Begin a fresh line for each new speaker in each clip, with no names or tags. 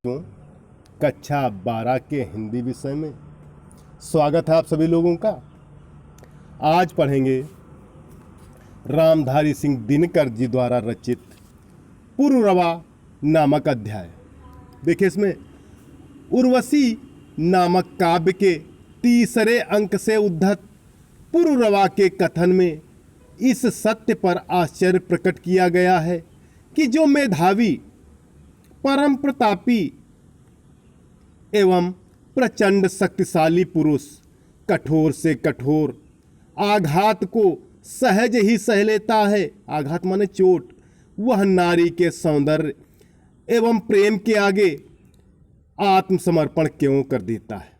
तो कक्षा 12 के हिंदी विषय में स्वागत है आप सभी लोगों का। आज पढ़ेंगे रामधारी सिंह दिनकर जी द्वारा रचित पुरुरवा नामक अध्याय। देखिए, इसमें उर्वशी नामक काव्य के तीसरे अंक से उद्धत पुरुरवा के कथन में इस सत्य पर आश्चर्य प्रकट किया गया है कि जो मेधावी, परम प्रतापी एवं प्रचंड शक्तिशाली पुरुष कठोर से कठोर आघात को सहज ही सह लेता है, आघात माने चोट, वह नारी के सौंदर्य एवं प्रेम के आगे आत्मसमर्पण क्यों कर देता है।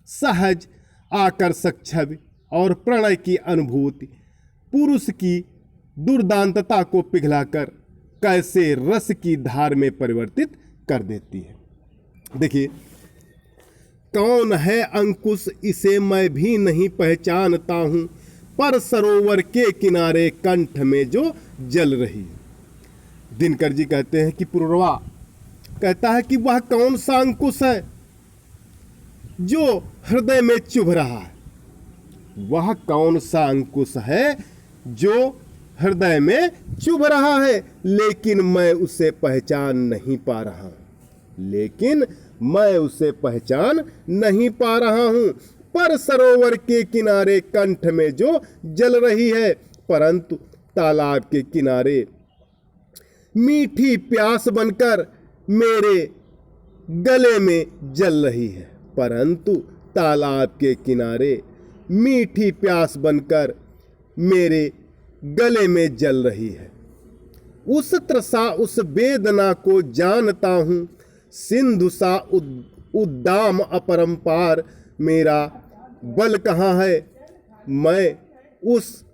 सहज आकर्षक छवि और प्रणय की अनुभूति पुरुष की दुर्दांतता को पिघलाकर कैसे रस की धार में परिवर्तित कर देती है। देखिए, कौन है अंकुश इसे मैं भी नहीं पहचानता हूं, पर सरोवर के किनारे कंठ में जो जल रही है। दिनकर जी कहते हैं कि पुरुरवा कहता है कि वह कौन सा अंकुश है जो हृदय में चुभ रहा है। वह कौन सा अंकुश है जो हृदय में चुभ रहा है, लेकिन मैं उसे पहचान नहीं पा रहा हूं। लेकिन मैं उसे पहचान नहीं पा रहा हूं। पर सरोवर के किनारे कंठ में जो जल रही है, परंतु तालाब के किनारे मीठी प्यास बनकर मेरे गले में जल रही है। परंतु तालाब के किनारे मीठी प्यास बनकर मेरे गले में जल रही है। उस त्रसा उस वेदना को जानता हूं, सिंधु सा उद्दाम अपरंपार मेरा बल कहाँ है। मैं उस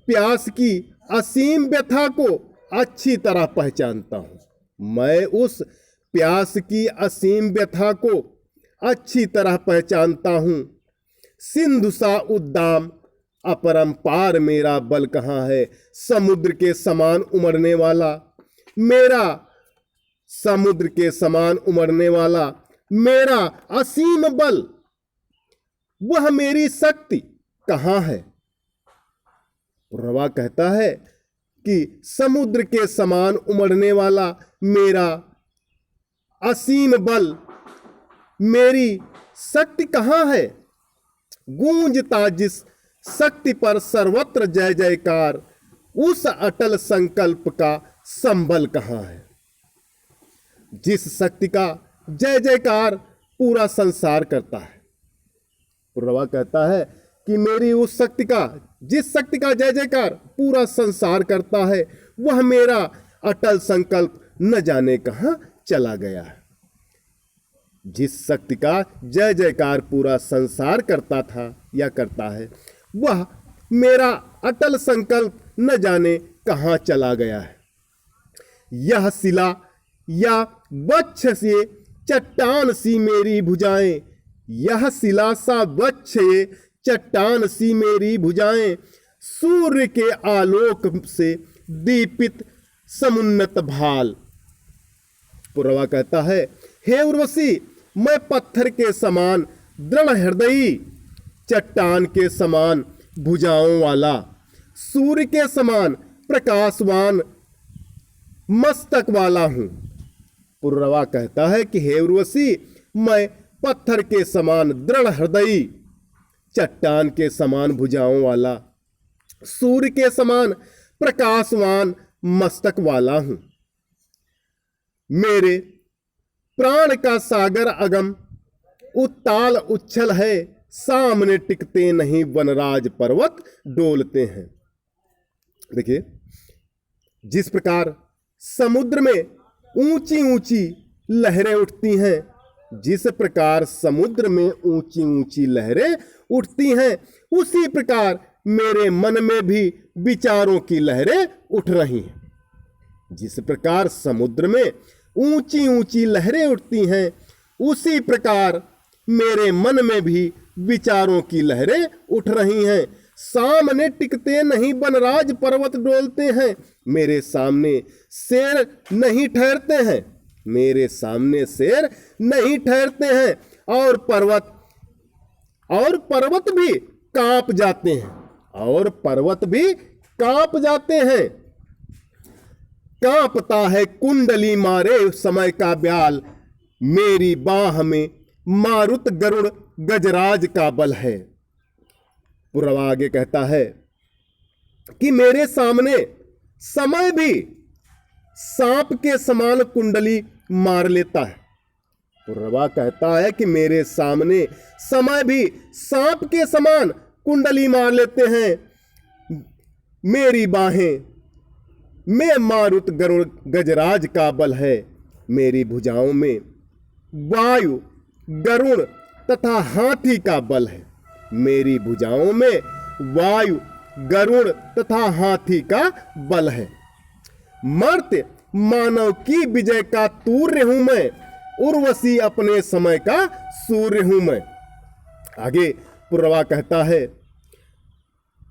प्यास की असीम व्यथा को अच्छी तरह पहचानता हूं। मैं उस प्यास की असीम व्यथा को अच्छी तरह पहचानता हूं। सिंधु सा उद्दाम अपरंपार मेरा बल कहाँ है। समुद्र के समान उमड़ने वाला मेरा, समुद्र के समान उमड़ने वाला मेरा असीम बल, वह मेरी शक्ति कहाँ है। पुरुरवा कहता है कि समुद्र के समान उमड़ने वाला मेरा असीम बल, मेरी शक्ति कहाँ है। गूंजता जिस शक्ति पर सर्वत्र जय जयकार, उस अटल संकल्प का संबल कहाँ है। जिस शक्ति का जय जयकार पूरा संसार करता है। पुरुरवा कहता है कि मेरी उस शक्ति का, जिस शक्ति का जय जयकार पूरा संसार करता है, वह मेरा अटल संकल्प न जाने कहां चला गया है। जिस शक्ति का जय जयकार पूरा संसार करता था या करता है, वह मेरा अटल संकल्प न जाने कहां चला गया है। यह शिला या वक्ष से चट्टान सी मेरी भुजाएं, यह शिला सा वक्ष ये चट्टान सी मेरी भुजाएं, सूर्य के आलोक से दीपित समुन्नत भाल। पुरुरवा कहता है, हे उर्वशी, मैं पत्थर के समान दृढ़ हृदयी, चट्टान के समान भुजाओं वाला, सूर्य के समान प्रकाशवान मस्तक वाला हूं। पुरुरवा कहता है कि हे उर्वशी, मैं पत्थर के समान दृढ़ हृदयी, चट्टान के समान भुजाओं वाला, सूर्य के समान प्रकाशवान मस्तक वाला हूं। मेरे प्राण का सागर अगम उत्ताल उच्छल है, सामने टिकते नहीं वनराज पर्वत डोलते हैं। देखिए, जिस प्रकार समुद्र में ऊंची ऊंची लहरें उठती हैं, जिस प्रकार समुद्र में ऊंची ऊंची लहरें उठती हैं, उसी प्रकार मेरे मन में भी विचारों की लहरें उठ रही हैं। जिस प्रकार समुद्र में ऊंची ऊंची लहरें उठती हैं, उसी प्रकार मेरे मन में भी विचारों की लहरें उठ रही हैं। सामने टिकते नहीं वनराज पर्वत डोलते हैं, मेरे सामने शेर नहीं ठहरते हैं। मेरे सामने शेर नहीं ठहरते हैं, और पर्वत भी कांप जाते हैं, और पर्वत भी कांप जाते हैं। कांपता है कुंडली मारे समय का ब्याल, मेरी बाह में मारुत गरुड़ गजराज का बल है। पुरवा आगे कहता है कि मेरे सामने समय भी सांप के समान कुंडली मार लेता है। पुरवा कहता है कि मेरे सामने समय भी सांप के समान कुंडली मार लेते हैं। मेरी बाहें में मारुत गरुड़ गजराज का बल है, मेरी भुजाओं में वायु गरुड़ तथा हाथी का बल है, मेरी भुजाओं में वायु गरुड़ तथा हाथी का बल है। मर्त्य मानव की विजय का तूर्य हूं मैं, उर्वशी अपने समय का सूर्य हूं मैं। आगे पुरवा कहता है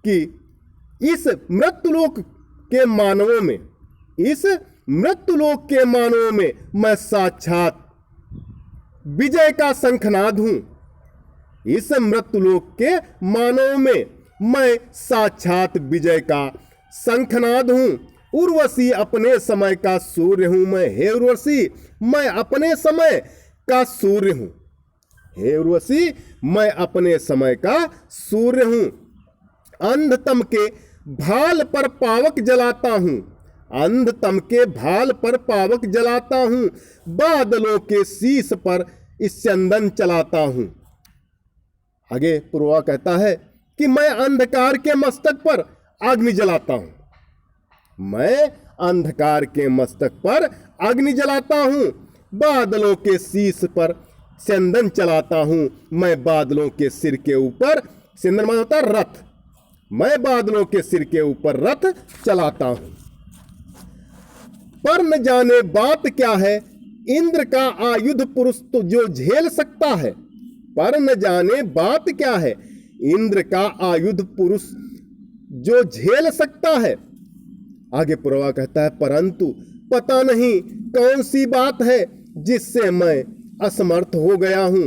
कि इस मृत्युलोक के मानवों में मैं साक्षात विजय का शंखनाद हूं। इस मृत्युलोक के मानवों में मैं साक्षात विजय का शंखनाद हूं। उर्वशी अपने समय का सूर्य हूं मैं। हे उर्वशी, मैं अपने समय का सूर्य हूं। हे उर्वशी, मैं अपने समय का सूर्य हूं। अंधतम के भाल पर पावक जलाता हूं, अंधतम के भाल पर पावक जलाता हूं, बादलों के शीश पर इस चंदन चलाता हूं। आगे पुरवा कहता है कि मैं अंधकार के मस्तक पर अग्नि जलाता हूं, मैं अंधकार के मस्तक पर अग्नि जलाता हूं, बादलों के शीश पर चंदन चलाता हूं। मैं बादलों के सिर के ऊपर, चंद्रमा होता रथ, मैं बादलों के सिर के ऊपर रथ चलाता हूं। पर न जाने बात क्या है, इंद्र का आयुध पुरुष तो जो झेल सकता है। पर न जाने बात क्या है, इंद्र का आयुध पुरुष जो झेल सकता है। आगे पुरवा कहता है परंतु पता नहीं कौन सी बात है जिससे मैं असमर्थ हो गया हूं।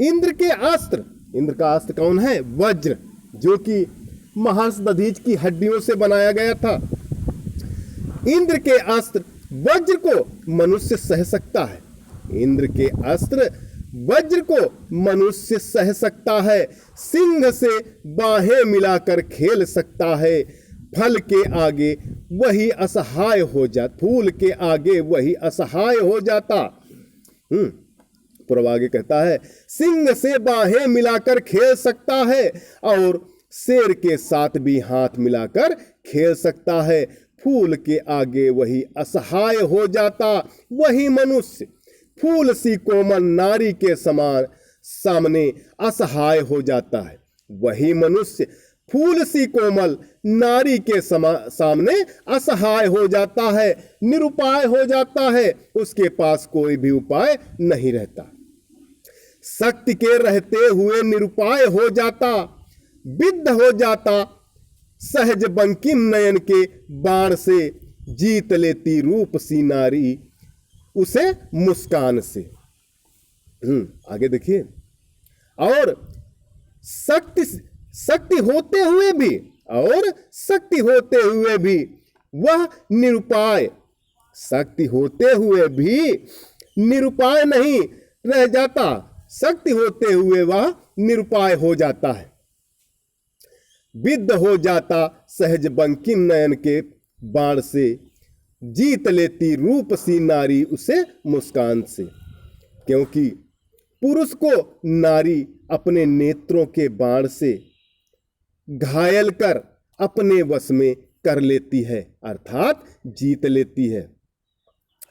इंद्र के अस्त्र, इंद्र का अस्त्र कौन है? वज्र, जो कि महर्षि दधीच की हड्डियों से बनाया गया था। इंद्र के अस्त्र वज्र को मनुष्य सह सकता है, इंद्र के अस्त्र वज्र को मनुष्य सह सकता है। सिंह से बाहें मिलाकर खेल सकता है, फल के आगे वही असहाय हो जाता, फूल के आगे वही असहाय हो जाता। पुरवा आगे कहता है सिंह से बाहें मिलाकर खेल सकता है और शेर के साथ भी हाथ मिलाकर खेल सकता है, फूल के आगे वही असहाय हो जाता। वही मनुष्य फूल सी कोमल नारी के समान सामने असहाय हो जाता है। वही मनुष्य फूल सी कोमल नारी के सामने असहाय हो जाता है, निरुपाय हो जाता है, उसके पास कोई भी उपाय नहीं रहता। शक्ति के रहते हुए निरुपाय हो जाता, विद्ध हो जाता, सहज बंकिम नयन के बाण से जीत लेती रूप सी नारी उसे मुस्कान से। आगे देखिए, और शक्ति होते हुए भी, और शक्ति होते हुए भी वह निरुपाय, शक्ति होते हुए भी निरुपाय नहीं रह जाता, शक्ति होते हुए वह निरुपाय हो जाता है, विद्ध हो जाता, सहज बंकिम नयन के बाण से जीत लेती रूप सी नारी उसे मुस्कान से। क्योंकि पुरुष को नारी अपने नेत्रों के बाण से घायल कर अपने वश में कर लेती है, अर्थात जीत लेती है।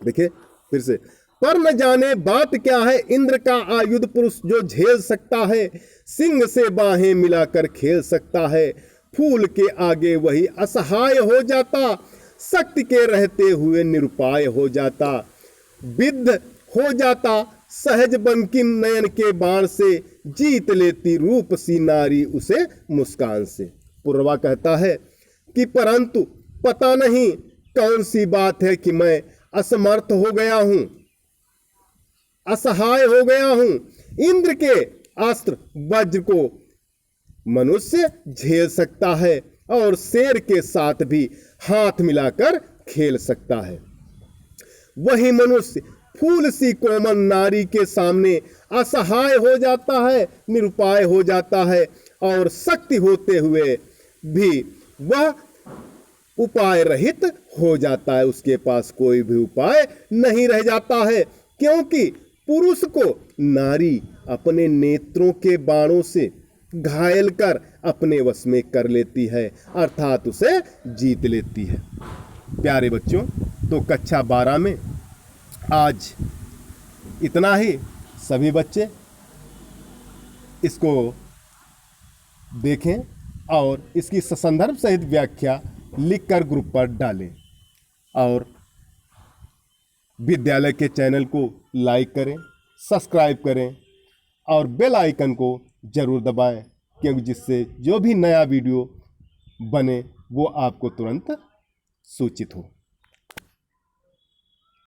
देखिए फिर से, पर न जाने बात क्या है, इंद्र का आयुध पुरुष जो झेल सकता है, सिंह से बाहें मिलाकर खेल सकता है, फूल के आगे वही असहाय हो जाता, शक्ति के रहते हुए निरुपाय हो जाता, विद्ध हो जाता, सहज बंकिम नयन के बाण से जीत लेती रूप सी नारी उसे मुस्कान से। पुरवा कहता है कि परंतु पता नहीं कौन सी बात है कि मैं असमर्थ हो गया हूं। असहाय हो गया हूं। इंद्र के अस्त्र वज्र को मनुष्य झेल सकता है और शेर के साथ भी हाथ मिलाकर खेल सकता है। वही मनुष्य फूल सी कोमल नारी के सामने असहाय हो जाता है, निरुपाय हो जाता है और शक्ति होते हुए भी वह उपाय रहित हो जाता है। उसके पास कोई भी उपाय नहीं रह जाता है, क्योंकि पुरुष को नारी अपने नेत्रों के बाणों से घायल कर अपने वश में कर लेती है, अर्थात उसे जीत लेती है। प्यारे बच्चों, तो कक्षा 12 में आज इतना ही। सभी बच्चे इसको देखें और इसकी संदर्भ सहित व्याख्या लिखकर ग्रुप पर डालें और विद्यालय के चैनल को लाइक करें, सब्सक्राइब करें और बेल आइकन को जरूर दबाएं, क्योंकि जिससे जो भी नया वीडियो बने वो आपको तुरंत सूचित हो।